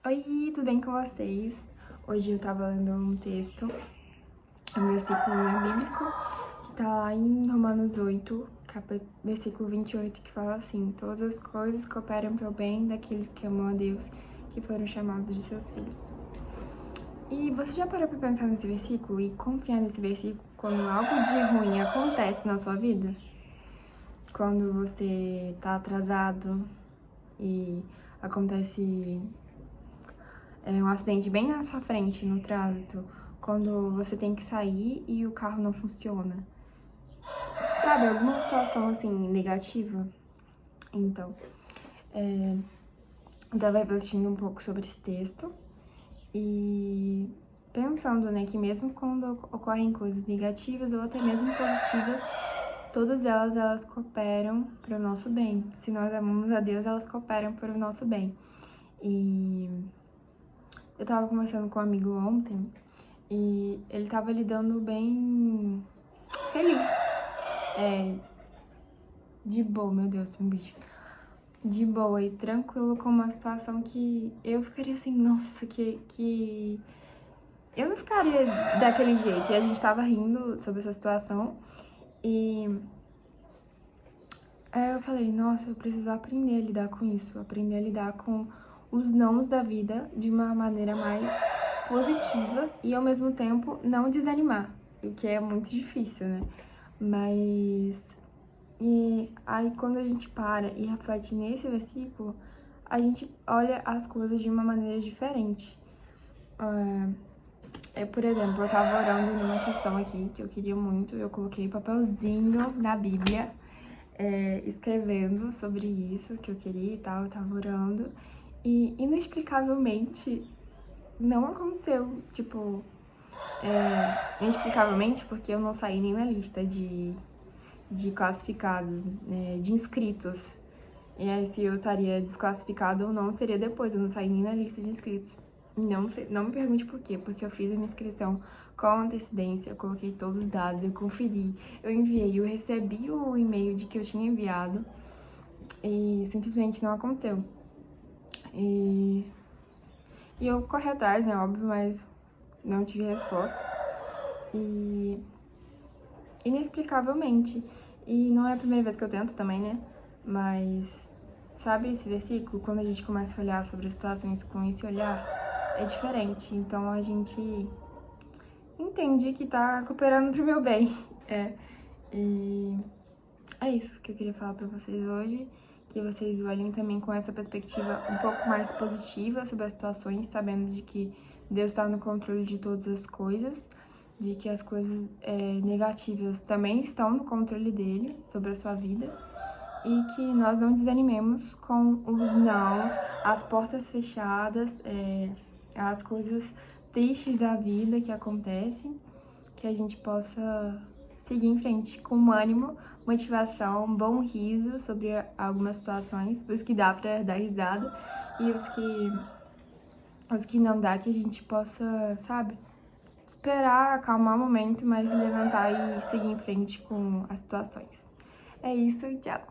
Oi, tudo bem com vocês? Hoje eu tava lendo um texto, um versículo bíblico, que tá lá em Romanos 8, versículo 28, que fala assim: todas as coisas cooperam para o bem daqueles que amam a Deus, que foram chamados de seus filhos. E você já parou pra pensar nesse versículo e confiar nesse versículo quando algo de ruim acontece na sua vida? Quando você tá atrasado e acontece um acidente bem na sua frente, no trânsito, quando você tem que sair e o carro não funciona. Sabe, alguma situação assim, negativa? Então, eu tava refletindo um pouco sobre esse texto e pensando, né, que mesmo quando ocorrem coisas negativas ou até mesmo positivas, todas elas cooperam para o nosso bem. Se nós amamos a Deus, elas cooperam para o nosso bem. E eu tava conversando com um amigo ontem e ele tava lidando bem feliz. De boa, meu Deus, um bicho. De boa e tranquilo com uma situação que eu ficaria assim, nossa, que... Eu não ficaria daquele jeito. E a gente tava rindo sobre essa situação e aí eu falei, nossa, eu preciso aprender a lidar com isso, aprender a lidar com os nãos da vida de uma maneira mais positiva e ao mesmo tempo não desanimar, o que é muito difícil, né? Mas e aí quando a gente para e reflete nesse versículo, a gente olha as coisas de uma maneira diferente. Por exemplo, eu tava orando numa questão aqui que eu queria muito, eu coloquei papelzinho na Bíblia, escrevendo sobre isso que eu queria e tal, eu tava orando, e inexplicavelmente não aconteceu, tipo, inexplicavelmente porque eu não saí nem na lista de classificados, né, de inscritos. E aí, se eu estaria desclassificada ou não, seria depois, eu não saí nem na lista de inscritos. Não sei, não me pergunte por quê, porque eu fiz a minha inscrição com antecedência, eu coloquei todos os dados, eu conferi, eu enviei, eu recebi o e-mail de que eu tinha enviado e simplesmente não aconteceu. E eu corri atrás, né, óbvio, mas não tive resposta. E inexplicavelmente. E não é a primeira vez que eu tento também, né? Mas sabe esse versículo? Quando a gente começa a olhar sobre as situações com esse olhar, é diferente. Então a gente entende que tá cooperando pro meu bem. E é isso que eu queria falar pra vocês hoje. Que vocês olhem também com essa perspectiva um pouco mais positiva sobre as situações, sabendo de que Deus está no controle de todas as coisas, de que as coisas negativas também estão no controle dele sobre a sua vida e que nós não desanimemos com os nãos, as portas fechadas, as coisas tristes da vida que acontecem, que a gente possa seguir em frente com ânimo, motivação, bom riso sobre algumas situações, os que dá pra dar risada e os que não dá, que a gente possa, sabe, esperar, acalmar o momento, mas levantar e seguir em frente com as situações. É isso, tchau!